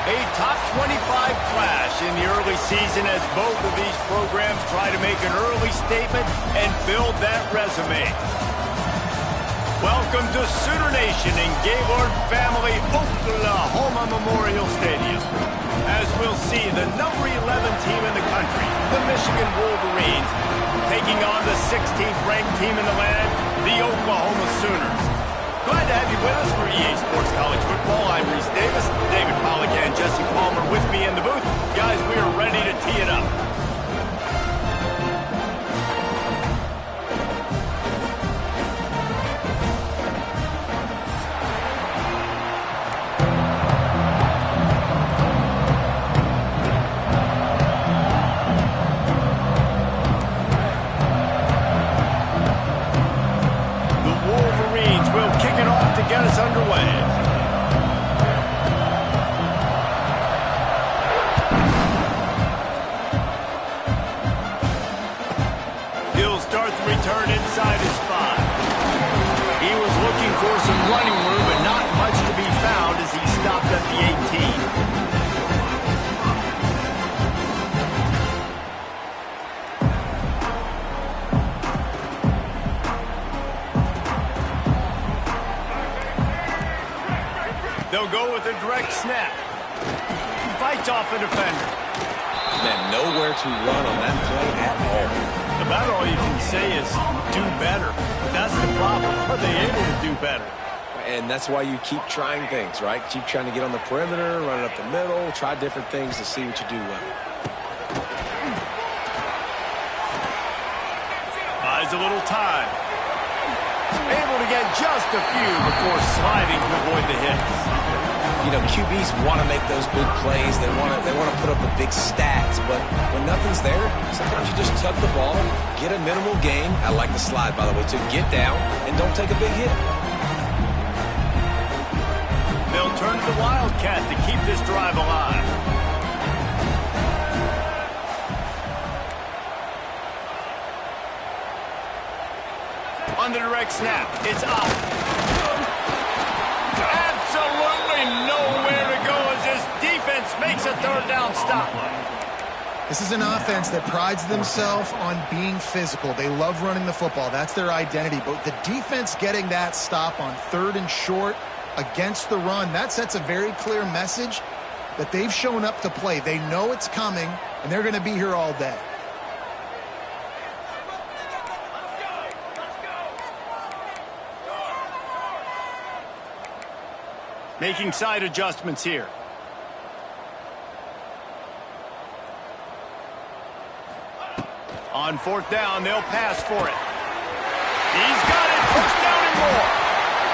A top 25 clash in the early season as both of these programs try to make an early statement and build that resume. Welcome to Sooner Nation in Gaylord Family Oklahoma Memorial Stadium. As we'll see the number 11 team in the country, the Michigan Wolverines, taking on the 16th ranked team in the land, the Oklahoma Sooners. Glad to have you with us for EA Sports College Football. I'm Reese Davis, David Pollack and Jesse Palmer with me in the booth. Guys, we are ready to tee it up. Get us underway. He'll start the return inside his 5. He was looking for some running room, but not much to be found as he stopped at the 18. They'll go with a direct snap. Fights off a defender. Man, nowhere to run on that play at all. About all you can say is do better. But that's the problem. Are they able to do better? And that's why you keep trying things, right? Keep trying to get on the perimeter, run it up the middle, try different things to see what you do well. Buys a little time. Able to get just a few before sliding to avoid the hits. You know, QBs want to make those big plays. They want to put up the big stats. But when nothing's there, sometimes you just tuck the ball, get a minimal gain. I like the slide, by the way, to get down and don't take a big hit. They'll turn to the Wildcat to keep this drive alive. On the direct snap, it's up. Absolutely nowhere to go as this defense makes a third down stop. This is an offense that prides themselves on being physical. They love running the football. That's their identity. But the defense getting that stop on 3rd and short against the run, that sets a very clear message that they've shown up to play. They know it's coming, and they're going to be here all day. Making side adjustments here. On 4th down, they'll pass for it. He's got it. First down and more.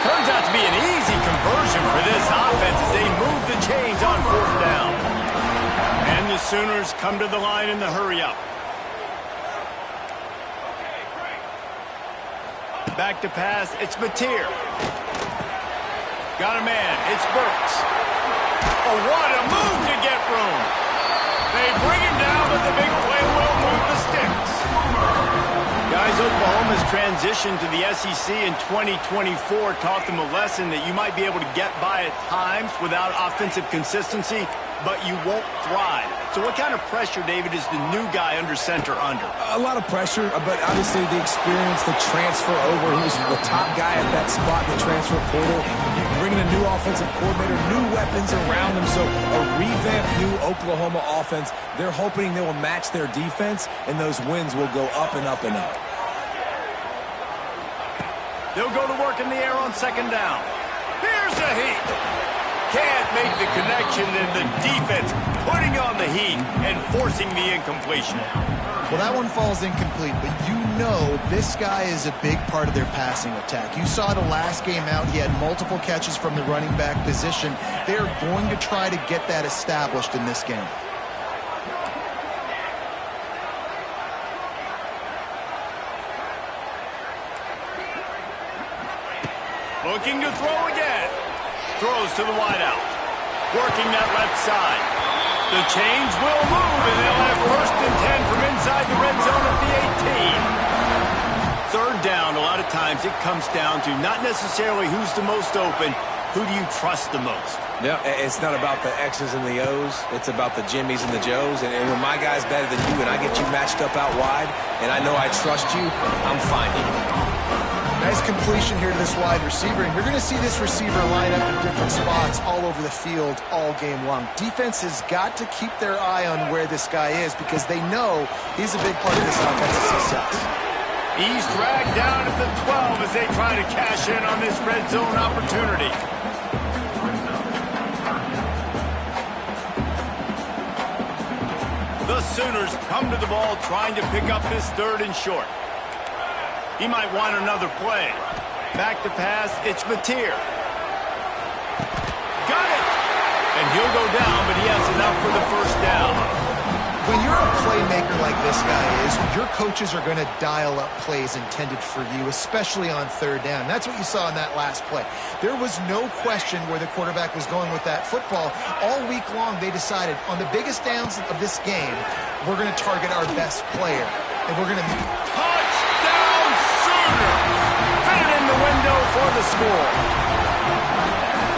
Turns out to be an easy conversion for this offense as they move the chains on 4th down. And the Sooners come to the line in the hurry-up. Back to pass. It's Mateer. Got a man. It's Burks. Oh, what a move to get room. They bring him down, but the big play will move the sticks. Guys, Oklahoma's transition to the SEC in 2024 taught them a lesson that you might be able to get by at times without offensive consistency, but you won't thrive. So what kind of pressure, David, is the new guy under center under? A lot of pressure, but obviously the experience, the transfer over. He was the top guy at that spot in the transfer portal. You're bringing a new offensive coordinator, new weapons around him. So a revamped new Oklahoma offense. They're hoping they will match their defense, and those wins will go up and up and up. They'll go to work in the air on 2nd down. Here's a heat. Can't make the connection, and the defense putting on the heat and forcing the incompletion. Well, that one falls incomplete, but you know this guy is a big part of their passing attack. You saw the last game out. He had multiple catches from the running back position. They're going to try to get that established in this game. Looking to throw again. Throws to the wideout. Working that left side. The chains will move, and they'll have 1st and 10 from inside the red zone at the 18. 3rd down, a lot of times it comes down to not necessarily who's the most open, Who do you trust the most? No, it's not about the X's and the O's. It's about the Jimmys and the Joes. And when my guy's better than you and I get you matched up out wide, and I know I trust you, I'm finding you. Nice completion here to this wide receiver. And you're going to see this receiver line up in different spots all over the field all game long. Defense has got to keep their eye on where this guy is because they know he's a big part of this offensive success. He's dragged down at the 12 as they try to cash in on this red zone opportunity. The Sooners come to the ball trying to pick up this 3rd and short. He might want another play. Back to pass, it's Mateer. Got it! And he'll go down, but he has enough for the 1st down. When you're a playmaker like this guy is, your coaches are going to dial up plays intended for you, especially on 3rd down. That's what you saw in that last play. There was no question where the quarterback was going with that football. All week long, they decided on the biggest downs of this game, we're going to target our best player. And we're going to... Touchdown, Sooner! Fit in the window for the score.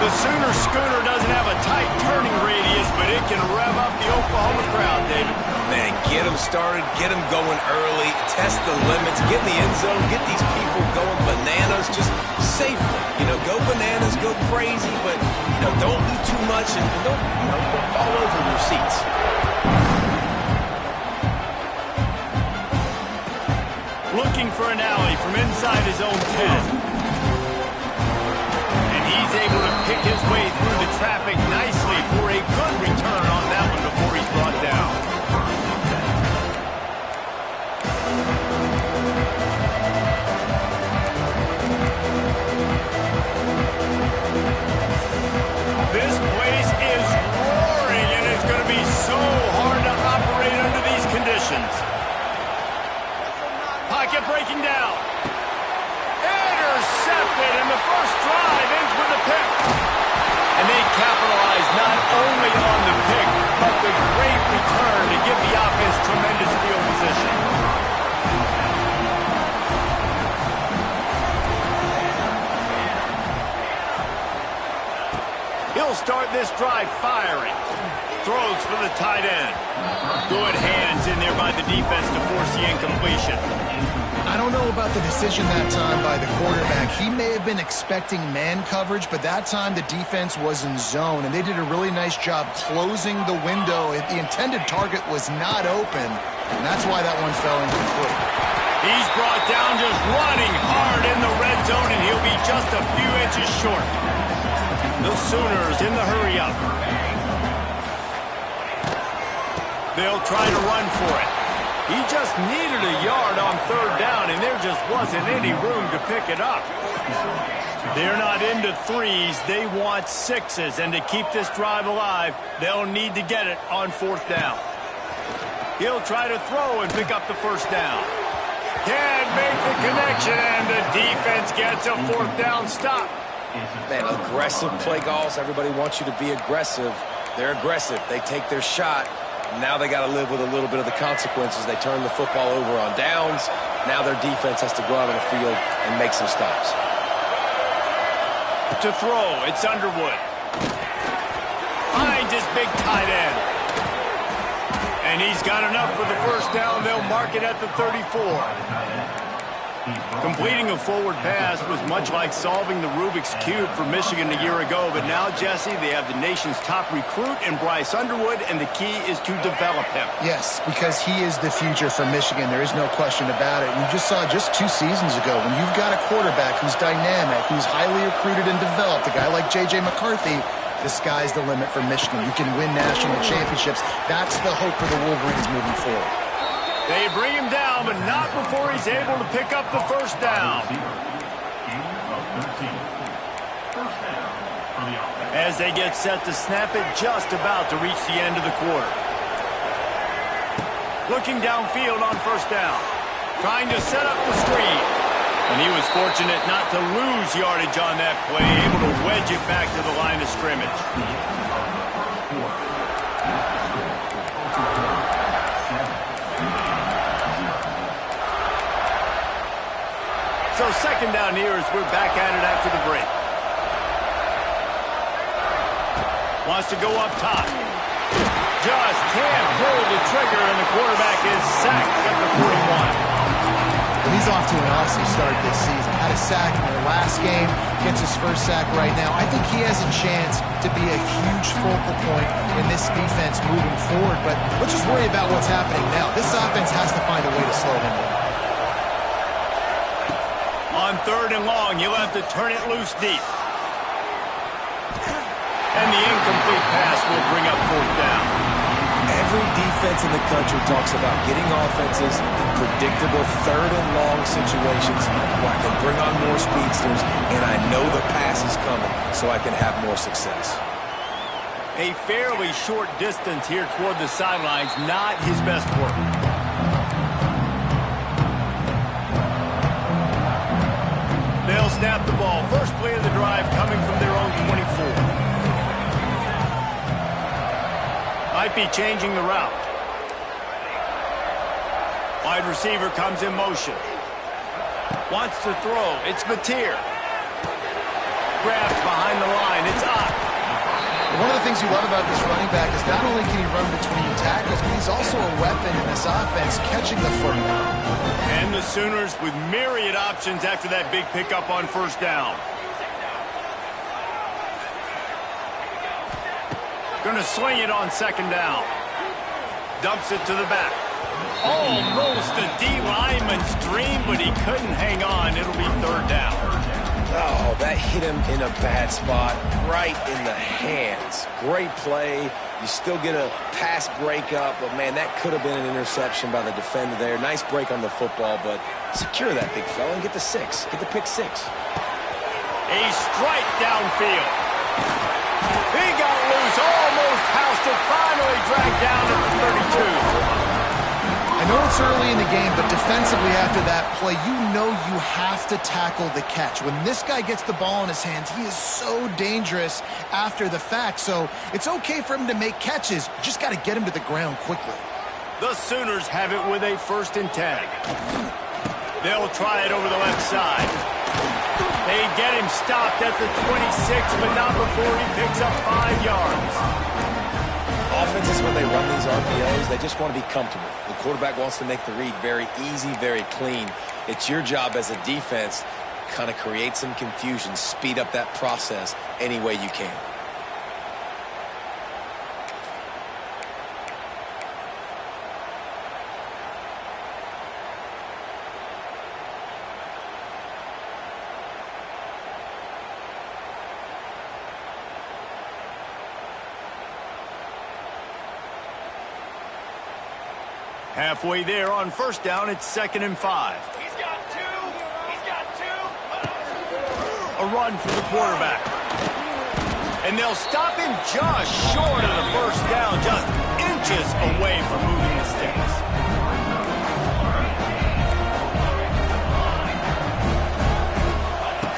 The Sooner schooner doesn't have a tight turning radius, but it can rev up the Oklahoma crowd, David. Man, get them started, get them going early, test the limits, get in the end zone, get these people going bananas, just safely. You know, go bananas, go crazy, but, you know, don't do too much and don't, don't fall over your seats. Looking for an alley from inside his own 10. He's able to pick his way through the traffic nicely for a good return on that one before he's brought down. This place is roaring, and it's going to be so hard to operate under these conditions. Pocket breaking down. Intercepted, and the first drive ends with a pick. And they capitalize not only on the pick, but the great return to give the offense tremendous field position. He'll start this drive firing. Throws for the tight end. Good hands in there by the defense to force the incompletion. I don't know about the decision that time by the quarterback. He may have been expecting man coverage, but that time the defense was in zone, and they did a really nice job closing the window. The intended target was not open, and that's why that one fell incomplete. He's brought down just running hard in the red zone, and he'll be just a few inches short. The Sooners in the hurry-up. They'll try to run for it. He just needed a yard on 3rd down, and there just wasn't any room to pick it up. They're not into 3s. They want 6s, and to keep this drive alive, they'll need to get it on 4th down. He'll try to throw and pick up the 1st down. Can't make the connection, and the defense gets a 4th down stop. Man, aggressive play calls. Everybody wants you to be aggressive. They're aggressive. They take their shot. Now they got to live with a little bit of the consequences. They turn the football over on downs. Now their defense has to go out on the field and make some stops. To throw, it's Underwood. Finds his big tight end. And he's got enough for the 1st down. They'll mark it at the 34. Completing a forward pass was much like solving the Rubik's Cube for Michigan a year ago, but now, Jesse, they have the nation's top recruit in Bryce Underwood, and the key is to develop him. Yes, because he is the future for Michigan. There is no question about it. And you just saw just 2 seasons ago, when you've got a quarterback who's dynamic, who's highly recruited and developed, a guy like J.J. McCarthy, the sky's the limit for Michigan. You can win national championships. That's the hope for the Wolverines moving forward. They bring him down, but not before he's able to pick up the 1st down. As they get set to snap it, just about to reach the end of the quarter. Looking downfield on 1st down. Trying to set up the screen. And he was fortunate not to lose yardage on that play, able to wedge it back to the line of scrimmage. So 2nd down here as we're back at it after the break. Wants to go up top. Just can't pull the trigger, and the quarterback is sacked at the 41. Well, he's off to an awesome start this season. Had a sack in their last game, gets his first sack right now. I think he has a chance to be a huge focal point in this defense moving forward, but let's just worry about what's happening now. This offense has to find a way to slow him down. On 3rd and long, you'll have to turn it loose deep. And the incomplete pass will bring up 4th down. Every defense in the country talks about getting offenses in predictable 3rd and long situations where I can bring on more speedsters and I know the pass is coming so I can have more success. A fairly short distance here toward the sidelines, not his best work. They'll snap the ball. First play of the drive coming from their own 24. Might be changing the route. Wide receiver comes in motion. Wants to throw. It's Mateer. Grabbed behind the line. It's Ott. One of the things you love about this running back is not only can he run between tackles, but he's also a weapon in this offense, catching the football. And the Sooners with myriad options after that big pickup on 1st down. Going to swing it on 2nd down. Dumps it to the back. Almost a D-lineman's dream, but he couldn't hang on. It'll be 3rd down. Oh, that hit him in a bad spot, right in the hands. Great play. You still get a pass breakup, but, man, that could have been an interception by the defender there. Nice break on the football, but secure that big fella and get the 6. Get the pick 6. A strike downfield. He got loose, almost housed it, finally dragged down at the 32. I know it's early in the game, but defensively after that play, you know you have to tackle the catch. When this guy gets the ball in his hands, he is so dangerous after the fact. So it's okay for him to make catches. You just got to get him to the ground quickly. The Sooners have it with a 1st and 10. They'll try it over the left side. They get him stopped at the 26, but not before he picks up 5 yards. Offenses, when they run these RPOs, they just want to be comfortable. The quarterback wants to make the read very easy, very clean. It's your job as a defense to kind of create some confusion, speed up that process any way you can. Halfway there on 1st down, it's 2nd and 5. He's got 2. He's got 2. A run for the quarterback. And they'll stop him just short of the 1st down, just inches away from moving the sticks.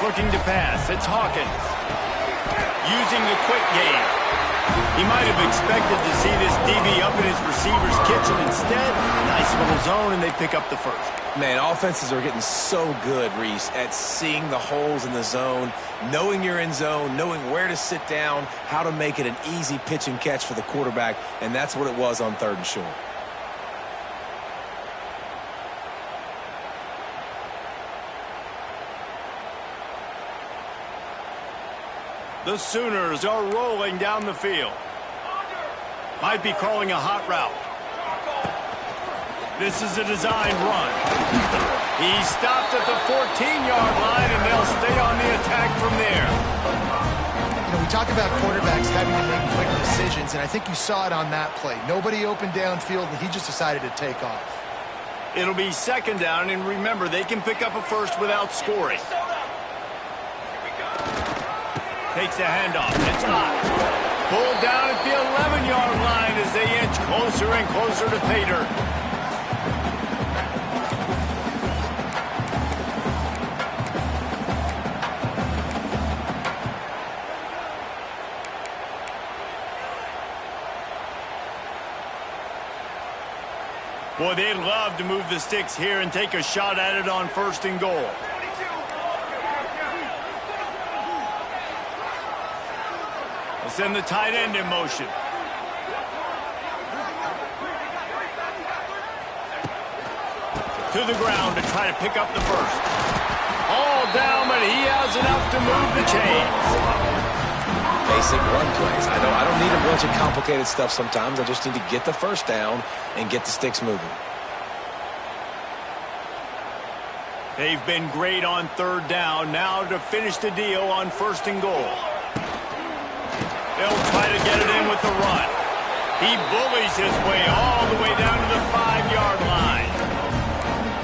Looking to pass, it's Hawkins. Using the quick game. He might have expected to see this DB up in his receiver's kitchen. Instead, nice little zone, and they pick up the 1st. Man, offenses are getting so good, Reese, at seeing the holes in the zone, knowing you're in zone, knowing where to sit down, how to make it an easy pitch and catch for the quarterback, and that's what it was on 3rd and short. The Sooners are rolling down the field. Might be calling a hot route. This is a designed run. He's stopped at the 14-yard line, and they'll stay on the attack from there. You know, we talk about quarterbacks having to make quick decisions, and I think you saw it on that play. Nobody opened downfield, and he just decided to take off. It'll be 2nd down, and remember, they can pick up a 1st without scoring. Takes the handoff. It's Ott. Pulled down at the 11-yard line as they inch closer and closer to pay dirt. Boy, they'd love to move the sticks here and take a shot at it on 1st and goal. Send the tight end in motion. To the ground to try to pick up the first. All down, but he has enough to move the chains. Basic run plays. I don't need a bunch of complicated stuff sometimes. I just need to get the first down and get the sticks moving. They've been great on third down. Now to finish the deal on first and goal. They'll try to get it in with the run. He bullies his way all the way down to the 5-yard line.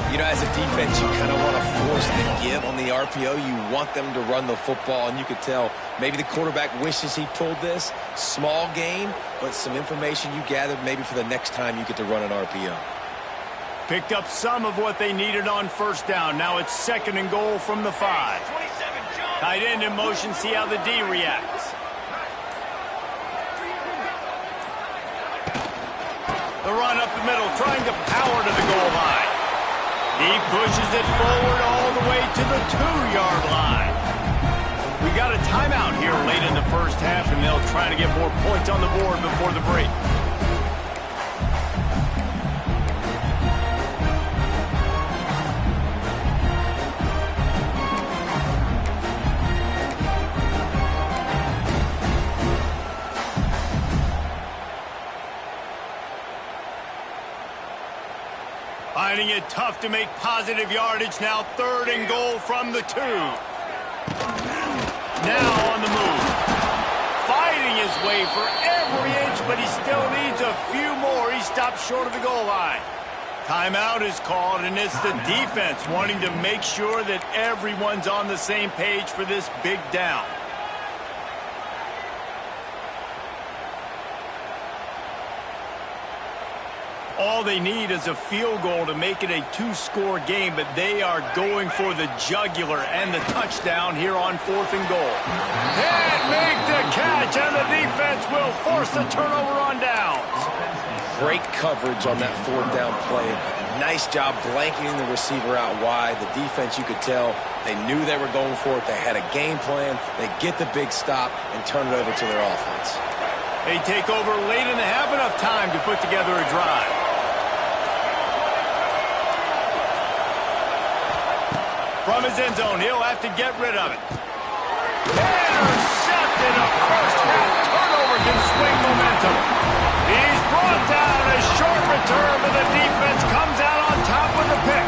You know, as a defense, you kind of want to force the give on the RPO. You want them to run the football, and you could tell maybe the quarterback wishes he pulled this. Small gain, but some information you gathered maybe for the next time you get to run an RPO. Picked up some of what they needed on first down. Now it's second and goal from the 5. Tight end in motion, see how the D reacts. The run up the middle, trying to power to the goal line. He pushes it forward all the way to the 2-yard line. We got a timeout here late in the first half, and they'll try to get more points on the board before the break. Finding it tough to make positive yardage. Now third and goal from the 2. Now on the move. Fighting his way for every inch, but he still needs a few more. He stops short of the goal line. Timeout is called, and it's the defense wanting to make sure that everyone's on the same page for this big down. All they need is a field goal to make it a 2-score game, but they are going for the jugular and the touchdown here on fourth and goal. And make the catch, and the defense will force the turnover on downs. Great coverage on that fourth down play. Nice job blanketing the receiver out wide. The defense, you could tell, they knew they were going for it. They had a game plan. They get the big stop and turn it over to their offense. They take over late and have enough time to put together a drive. From his end zone, he'll have to get rid of it. Intercepted. A first-half turnover can swing momentum. He's brought down a short return, but the defense comes out on top with the pick.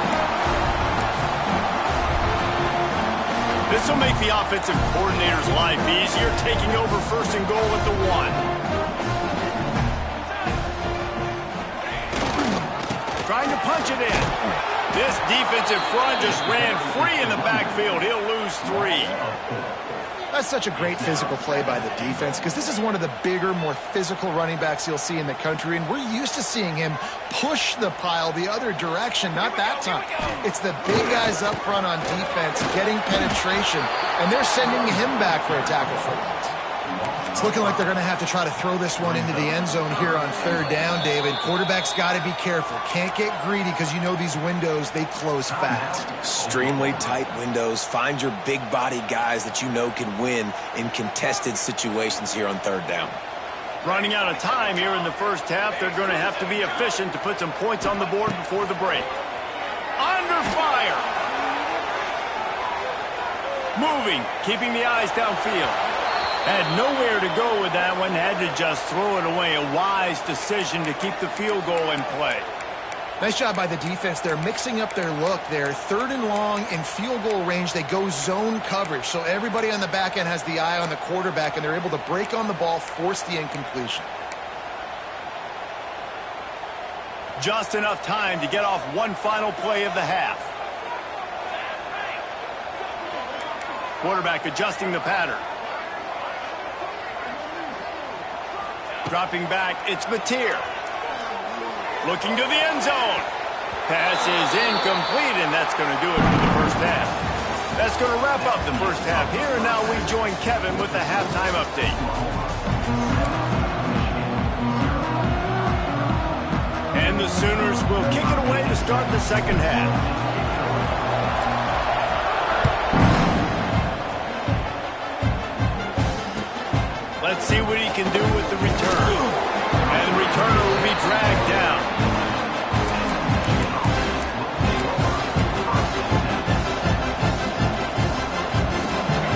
This will make the offensive coordinator's life easier, taking over first and goal at the 1. Trying to punch it in. This defensive front just ran free in the backfield. He'll lose 3. That's such a great physical play by the defense because this is one of the bigger, more physical running backs you'll see in the country, and we're used to seeing him push the pile the other direction. Not that time. It's the big guys up front on defense getting penetration, and they're sending him back for a tackle for loss. It's looking like they're going to have to try to throw this one into the end zone here on third down, David. Quarterback's got to be careful. Can't get greedy because you know these windows, they close fast. Extremely tight windows. Find your big body guys that you know can win in contested situations here on third down. Running out of time here in the first half. They're going to have to be efficient to put some points on the board before the break. Under fire. Moving, keeping the eyes downfield. Had nowhere to go with that one, had to just throw it away. A wise decision to keep the field goal in play. Nice job by the defense. They're mixing up their look. They're third and long in field goal range. They go zone coverage. So everybody on the back end has the eye on the quarterback, and they're able to break on the ball, force the incompletion. Just enough time to get off one final play of the half. Quarterback adjusting the pattern. Dropping back, it's Mateer. Looking to the end zone. Pass is incomplete, and that's going to do it for the first half. That's going to wrap up the first half here, and now we join Kevin with the halftime update. And the Sooners will kick it away to start the second half. Let's see what he can do with the return. And the returner will be dragged down.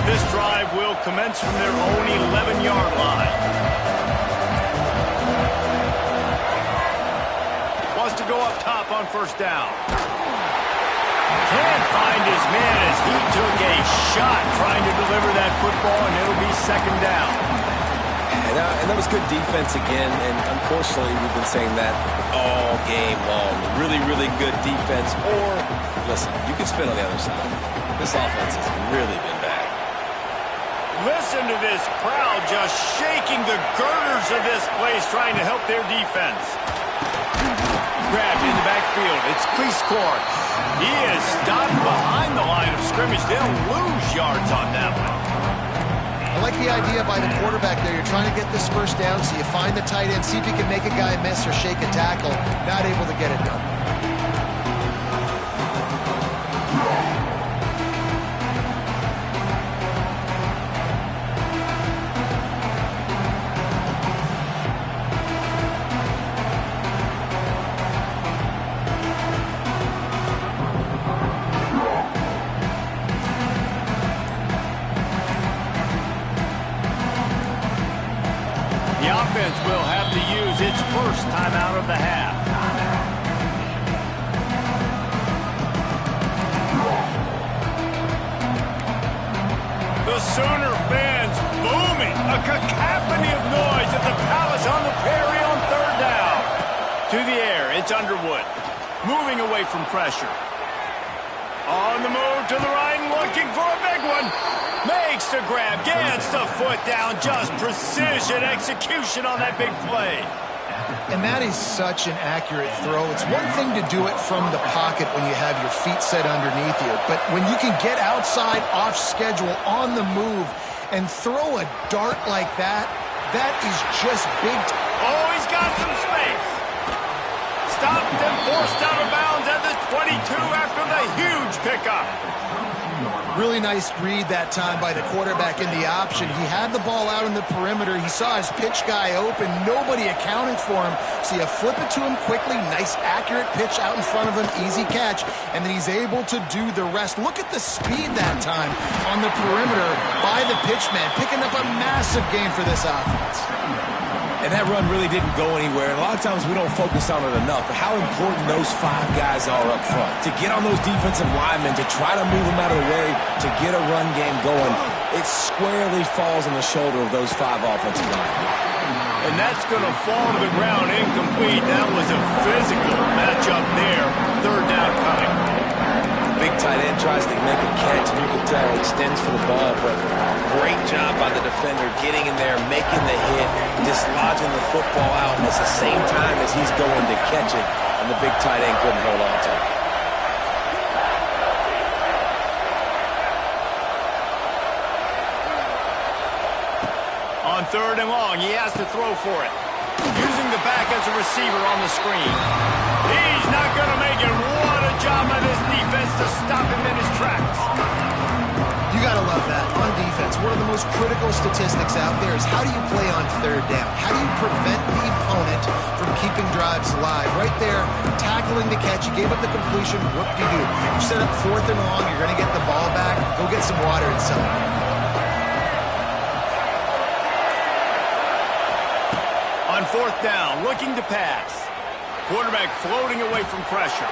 This drive will commence from their own 11-yard line. Wants to go up top on first down. Can't find his man as he took a shot trying to deliver that football, and it'll be second down. And that was good defense again, and unfortunately we've been saying that all game long. Really, really good defense. Or, listen, you can spin on the other side. This offense has really been bad. Listen to this crowd just shaking the girders of this place trying to help their defense. Grabbed in the backfield. It's Ps5. He is stopped behind the line of scrimmage. They'll lose yards on that one. I like the idea by the quarterback there. You're trying to get this first down, so you find the tight end, see if you can make a guy miss or shake a tackle. Not able to get it done. The offense will have to use its first timeout of the half. The Sooner fans booming. A cacophony of noise at the Palace on the Prairie on third down. To the air, it's Underwood. Moving away from pressure. On the move to the right and looking for a big one. Makes the grab, gets the foot down, just precision execution on that big play. And that is such an accurate throw. It's one thing to do it from the pocket when you have your feet set underneath you, but when you can get outside, off schedule, on the move, and throw a dart like that, that is just big. Oh, he's got some space. Stopped and forced out of bounds at the 22 after the huge pickup. Really nice read that time by the quarterback in the option. He had the ball out in the perimeter. He saw his pitch guy open. Nobody accounting for him. So you flip it to him quickly. Nice, accurate pitch out in front of him. Easy catch. And then he's able to do the rest. Look at the speed that time on the perimeter by the pitchman, picking up a massive gain for this offense. And that run really didn't go anywhere. And a lot of times we don't focus on it enough. But how important those five guys are up front. To get on those defensive linemen, to try to move them out of the way, to get a run game going, it squarely falls on the shoulder of those five offensive linemen. And that's going to fall to the ground incomplete. That was a physical matchup there. Third down coming. Big tight end tries to make a catch, and you can tell extends for the ball, but great job by the defender getting in there, making the hit, dislodging the football out, and at the same time as he's going to catch it, and the big tight end couldn't hold on to it. On third and long, he has to throw for it. Using the back as a receiver on the screen. He's not going to make it. What a job by this defense to stop him in his tracks. You got to love that on defense. One of the most critical statistics out there is how do you play on third down? How do you prevent the opponent from keeping drives alive? Right there, tackling the catch. You gave up the completion. What do? You set up fourth and long. You're going to get the ball back. Go get some water inside. On fourth down, looking to pass. Quarterback floating away from pressure.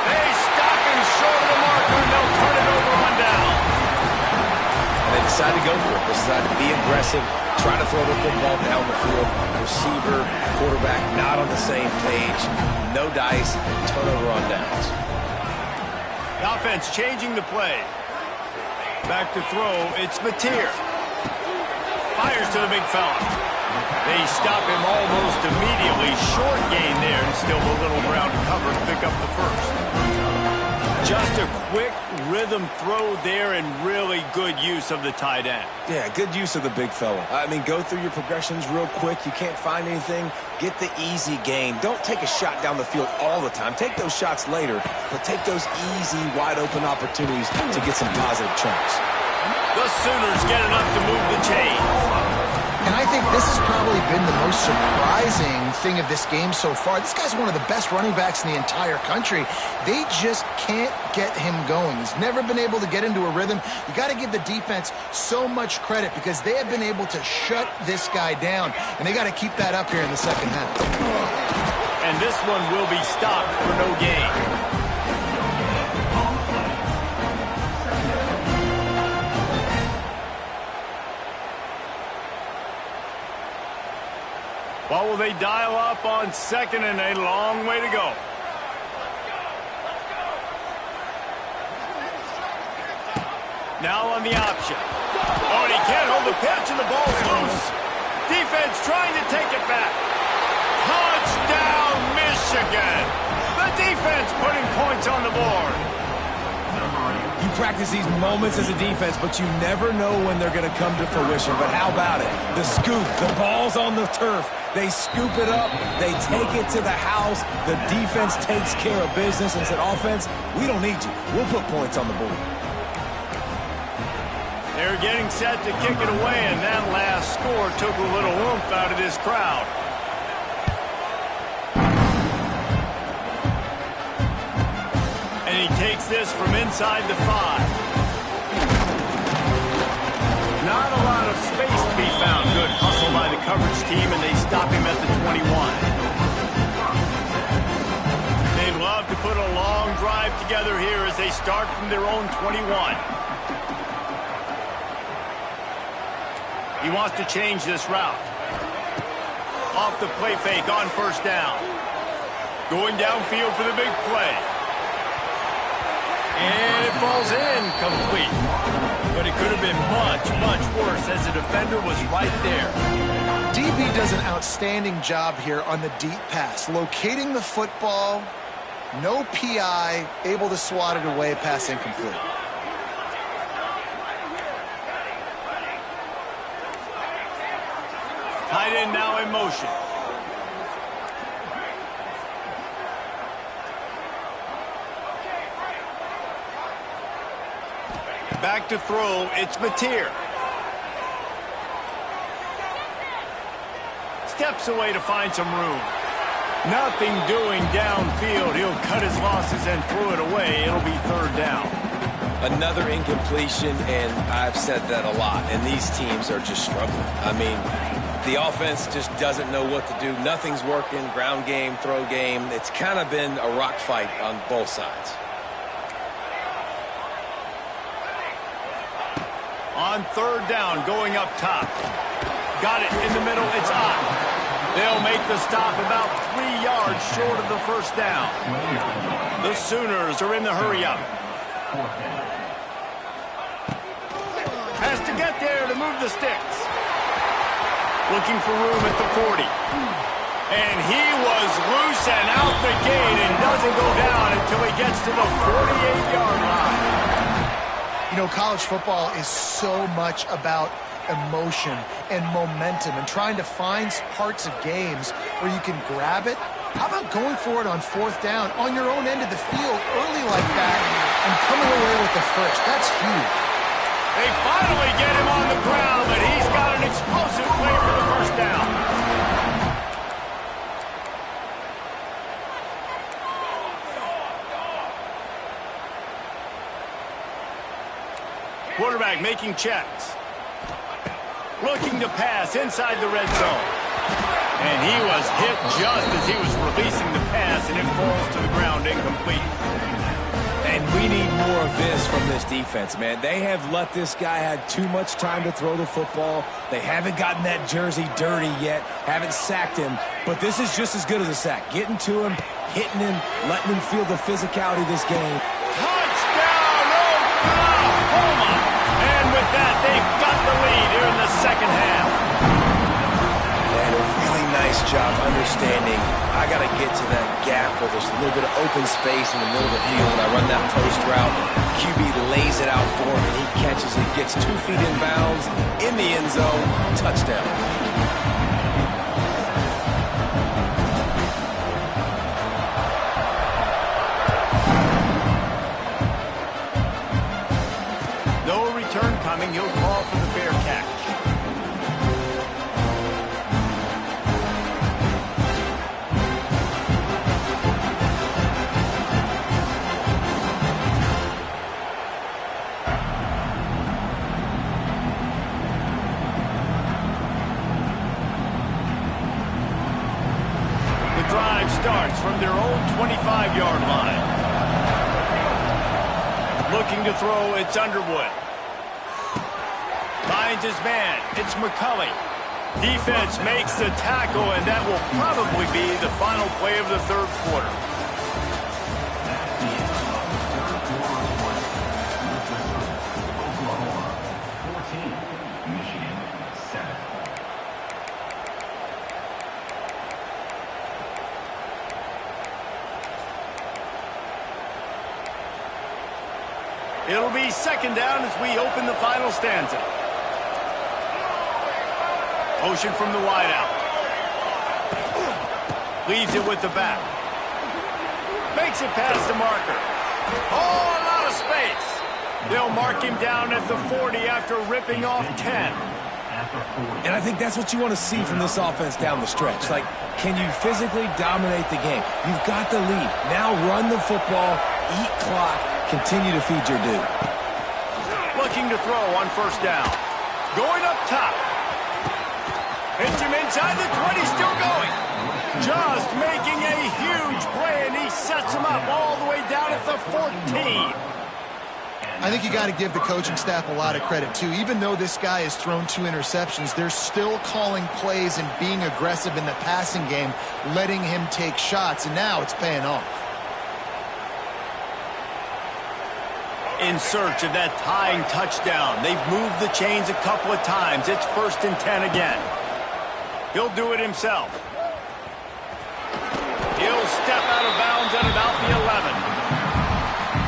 They stop him short of the marker, and they'll turn it over on down. And they decide to go for it. They decide to be aggressive, try to throw the football down the field. Receiver, quarterback not on the same page. No dice, turnover on downs. The offense changing the play. Back to throw, it's Mateer. Fires to the big fella. They stop him almost immediately. Short gain there, and still a little ground to cover to pick up the first. Just a quick rhythm throw there and really good use of the tight end. Yeah, good use of the big fella. I mean, go through your progressions real quick. You can't find anything. Get the easy gain. Don't take a shot down the field all the time. Take those shots later, but take those easy, wide-open opportunities to get some positive chunks. The Sooners get enough to move the chains. this has probably been the most surprising thing of this game so far. This guy's one of the best running backs in the entire country. They just can't get him going. He's never been able to get into a rhythm. You got to give the defense so much credit because they have been able to shut this guy down, and they got to keep that up here in the second half. And this one will be stopped for no gain. What will they dial up on second and a long way to go? Now on the option. Oh, and he can't hold the pitch and the ball's loose. Defense trying to take it back. Touchdown, Michigan. The defense putting points on the board. You practice these moments as a defense, but you never know when they're going to come to fruition. But how about it? The scoop, the ball's on the turf. They scoop it up. They take it to the house. The defense takes care of business and said, offense, we don't need you. We'll put points on the board. They're getting set to kick it away, and that last score took a little oomph out of this crowd. And he takes this from inside the 5. Not a lot of space to be found. Good hustle by the coverage team, and they stop him at the 21. They'd love to put a long drive together here as they start from their own 21. He wants to change this route. Off the play fake on first down. Going downfield for the big play. And it falls in complete. But it could have been much, much worse as the defender was right there. DB does an outstanding job here on the deep pass. Locating the football, no PI, able to swat it away, pass incomplete. Tight end now in motion. Back to throw, it's Mateer. Steps away to find some room. Nothing doing downfield. He'll cut his losses and throw it away. It'll be third down. Another incompletion, and I've said that a lot, and these teams are just struggling. I mean, the offense just doesn't know what to do. Nothing's working. Ground game, throw game. It's kind of been a rock fight on both sides. On third down, going up top. Got it in the middle. It's on. They'll make the stop about 3 yards short of the first down. The Sooners are in the hurry-up. Has to get there to move the sticks. Looking for room at the 40. And he was loose and out the gate and doesn't go down until he gets to the 48-yard line. You know, college football is so much about emotion and momentum and trying to find parts of games where you can grab it. How about going for it on fourth down on your own end of the field early like that and coming away with the first? That's huge. They finally get him on the ground, but he's got an explosive play for the first down. Quarterback making checks. Looking to pass inside the red zone. And he was hit just as he was releasing the pass, and it falls to the ground incomplete. And we need more of this from this defense, man. They have let this guy have too much time to throw the football. They haven't gotten that jersey dirty yet, haven't sacked him. But this is just as good as a sack. Getting to him, hitting him, letting him feel the physicality of this game. Touchdown, Oklahoma! And with that, they've got the lead here in the second half. And a really nice job understanding I got to get to that gap where there's a little bit of open space in the middle of the field. When I run that post route, QB lays it out for him, and he catches it, gets 2 feet in bounds, in the end zone, touchdown. No return coming. He'll call for the fair catch. drive starts from their own 25-yard line. Looking to throw, it's Underwood. Finds his man, it's McCulley. Defense makes the tackle, and that will probably be the final play of the third quarter. It'll be second down as we open the final stanza. Motion from the wideout. Leaves it with the back. Makes it past the marker. Oh, a lot of space. They'll mark him down at the 40 after ripping off 10. And I think that's what you want to see from this offense down the stretch. Like, can you physically dominate the game? You've got the lead. Now run the football, eat clock, continue to feed your dude. Looking to throw on first down. Going up top. Hits him inside the 20, still going. Just making a huge play, and he sets him up all the way down at the 14. I think you got to give the coaching staff a lot of credit, too. Even though this guy has thrown 2 interceptions, they're still calling plays and being aggressive in the passing game, letting him take shots, and now it's paying off. In search of that tying touchdown. They've moved the chains a couple of times. It's 1st and 10 again. He'll do it himself. He'll step out of bounds at about the 11.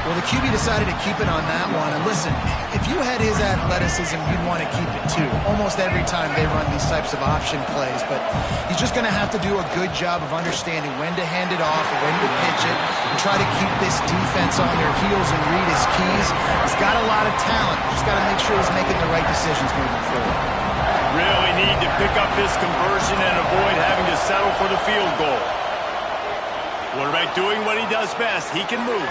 Well, the QB decided to keep it on that one. And listen, if you had his athleticism, you'd want to keep it too. Almost every time they run these types of option plays. But he's just going to have to do a good job of understanding when to hand it off, when to pitch it, and try to keep this defense on their heels and read his keys. He's got a lot of talent. Just got to make sure he's making the right decisions moving forward. Really need to pick up this conversion and avoid having to settle for the field goal. Quarterback doing what he does best. He can move.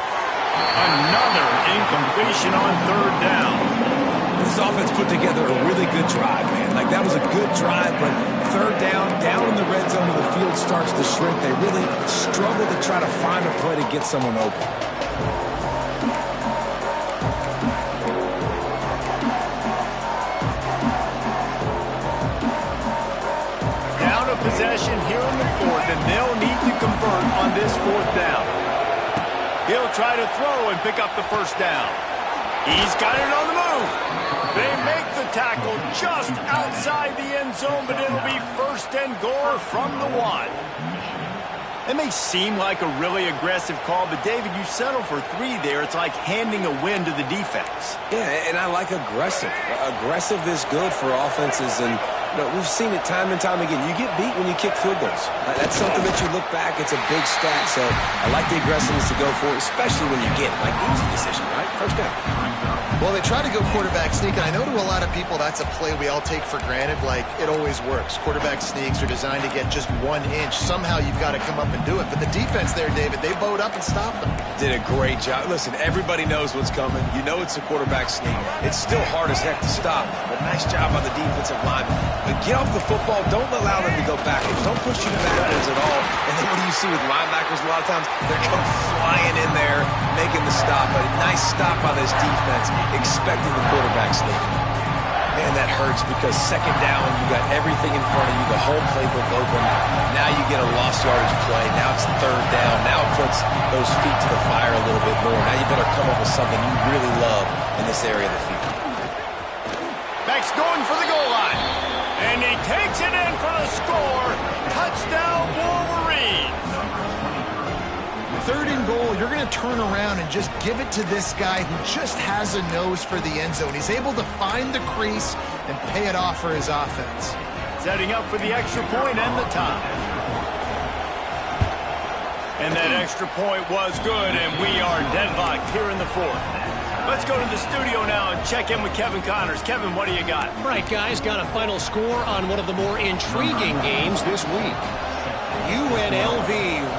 Another incompletion on third down. This offense put together a really good drive, man. Like, that was a good drive, but third down in the red zone when the field starts to shrink, they really struggle to try to find a play to get someone open. Down a possession here in the 4th, and they'll need to convert on this 4th down. He'll try to throw and pick up the first down. He's got it on the move. They make the tackle just outside the end zone, but it'll be 1st and goal from the 1. It may seem like a really aggressive call, but David, you settle for 3 there. It's like handing a win to the defense. Yeah, and I like aggressive. Aggressive is good for offenses, and we've seen it time and time again. You get beat when you kick field goals. That's something that you look back, it's a big stat. So I like the aggressiveness to go for it, especially when you get it. Like, easy decision, right? First down. Well, they try to go quarterback sneak, and I know to a lot of people that's a play we all take for granted. Like, it always works. Quarterback sneaks are designed to get just 1 inch. Somehow you've got to come up and do it. But the defense there, David, they bowed up and stopped them. Did a great job. Listen, everybody knows what's coming. You know it's a quarterback sneak. It's still hard as heck to stop, but nice job on the defensive line. But get off the football. Don't allow them to go backwards. Don't push you backwards at all. And then what do you see with linebackers a lot of times? They're going flying in there, making the stop. A nice stop on this defense, expecting the quarterback sneak. Man, that hurts because second down, you got everything in front of you, the whole playbook open. Now you get a lost yardage play. Now it's third down. Now it puts those feet to the fire a little bit more. Now you better come up with something you really love in this area of the field. Back's going for the goal line. And he takes it in for the score. Touchdown, Wolverines. 3rd and goal, you're going to turn around and just give it to this guy who just has a nose for the end zone. He's able to find the crease and pay it off for his offense. Setting up for the extra point and the tie. And that extra point was good, and we are deadlocked here in the 4th. Let's go to the studio now and check in with Kevin Connors. Kevin, what do you got? All right, guys, got a final score on one of the more intriguing games this week. UNLV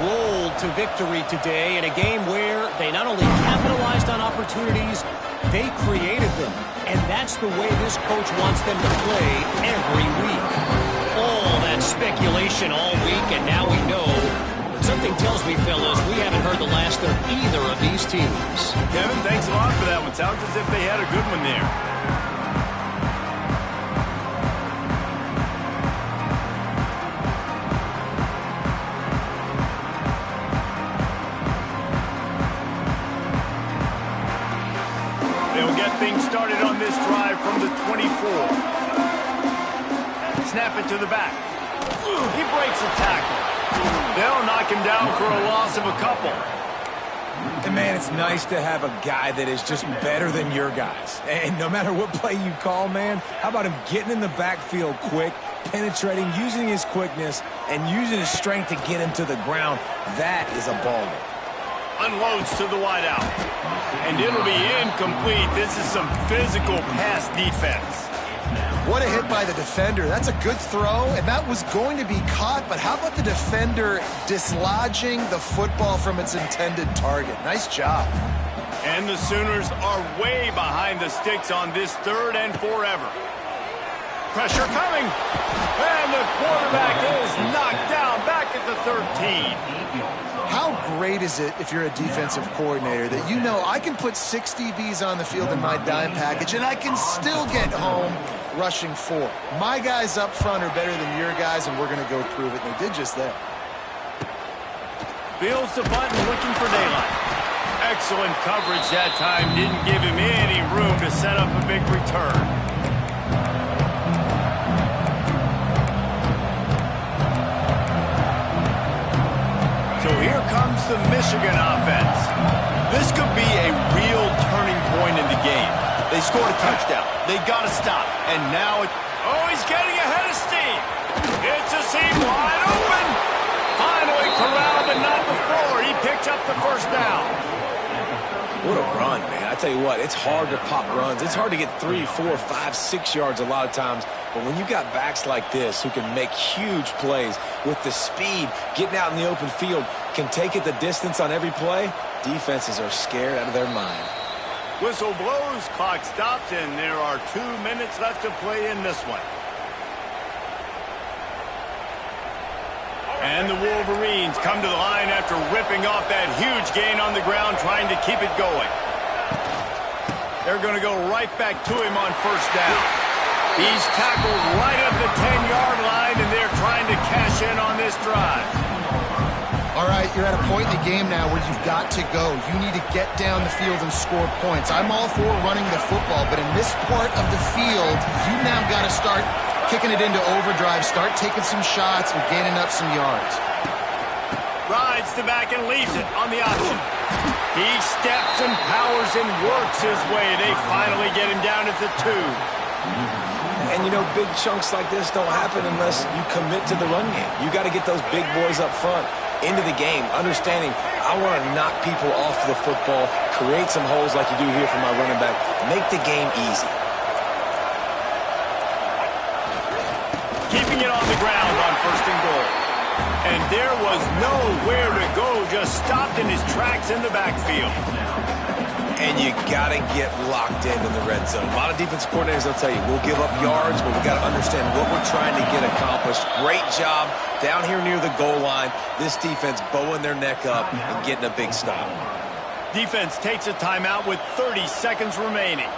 rolled to victory today in a game where they not only capitalized on opportunities, they created them. And that's the way this coach wants them to play every week. All that speculation all week, and now we know Something tells me, fellas, we haven't heard the last of either of these teams. Kevin, thanks a lot for that one. Sounds as if they had a good one there. They'll get things started on this drive from the 24. Snap it to the back. He breaks a tackle. They'll knock him down for a loss of a couple. And, man, it's nice to have a guy that is just better than your guys. And no matter what play you call, man, how about him getting in the backfield quick, penetrating, using his quickness, and using his strength to get him to the ground? That is a baller. Unloads to the wideout. And it'll be incomplete. This is some physical pass defense. What a hit by the defender. That's a good throw, and that was going to be caught, but how about the defender dislodging the football from its intended target? Nice job. And the Sooners are way behind the sticks on this 3rd and forever. Pressure coming. And the quarterback is knocked down back at the 13. How great is it if you're a defensive coordinator that you know I can put 6 DBs on the field in my dime package and I can still get home rushing 4. My guys up front are better than your guys, and we're going to go prove it. And they did just that. Feels the button, looking for daylight. Excellent coverage that time. Didn't give him any room to set up a big return. So here comes the Michigan offense. This could be a real turning point in the game. They scored a touchdown. They got to stop. And now he's getting ahead of steam. It's a seam wide open. Finally corralled, but not before. He picks up the first down. What a run, man. I tell you what, it's hard to pop runs. It's hard to get 3, 4, 5, 6 yards a lot of times. But when you got backs like this who can make huge plays with the speed, getting out in the open field, can take it the distance on every play, defenses are scared out of their mind. Whistle blows, clock stops, and there are 2 minutes left to play in this one. And the Wolverines come to the line after ripping off that huge gain on the ground, trying to keep it going. They're going to go right back to him on first down. He's tackled right at the 10-yard line, and they're trying to cash in on this drive. All right, you're at a point in the game now where you've got to go. You need to get down the field and score points. I'm all for running the football, but in this part of the field, you now got to start kicking it into overdrive, start taking some shots and gaining up some yards. Rides the back and leaves it on the option. He steps and powers and works his way. They finally get him down at the 2. And, you know, big chunks like this don't happen unless you commit to the run game. You got to get those big boys up front into the game, understanding I want to knock people off the football, create some holes like you do here for my running back, make the game easy. Keeping it on the ground on 1st and goal. And there was nowhere to go, just stopped in his tracks in the backfield. And you got to get locked in the red zone. A lot of defensive coordinators will tell you, we'll give up yards, but we got to understand what we're trying to get accomplished. Great job down here near the goal line. This defense bowing their neck up and getting a big stop. Defense takes a timeout with 30 seconds remaining.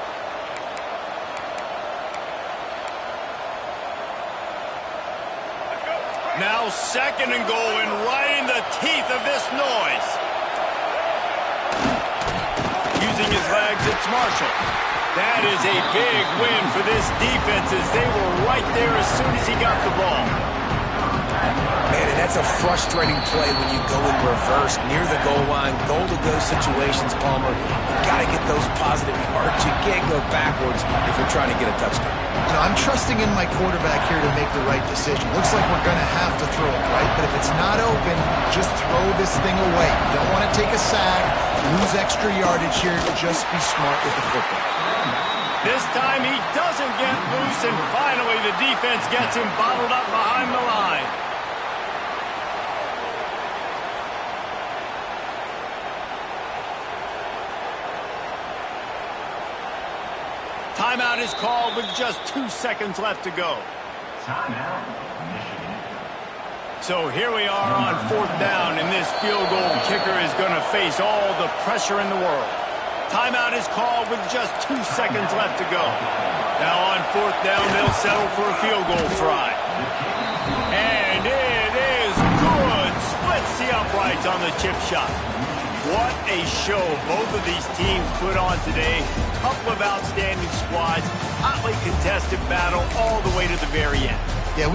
Now 2nd and goal, and right in the teeth of this noise. Using his legs, it's Marshall. That is a big win for this defense as they were right there as soon as he got the ball. Man, and that's a frustrating play when you go in reverse near the goal line, goal-to-go situations, Palmer. You got to get those positive yards. You can't go backwards if you're trying to get a touchdown. You know, I'm trusting in my quarterback here to make the right decision. Looks like we're going to have to throw it, right? But if it's not open, just throw this thing away. You don't want to take a sack, lose extra yardage here. Just be smart with the football. This time he doesn't get loose, and finally the defense gets him bottled up behind the line. Timeout is called with just 2 seconds left to go. Timeout, Michigan. So here we are on 4th down, and this field goal kicker is going to face all the pressure in the world. Timeout is called with just 2 seconds left to go. Now on 4th down, they'll settle for a field goal try. And it is good. Splits the uprights on the chip shot. What a show both of these teams put on today. Couple of outstanding squads. Hotly contested battle all the way to the very end. Yeah,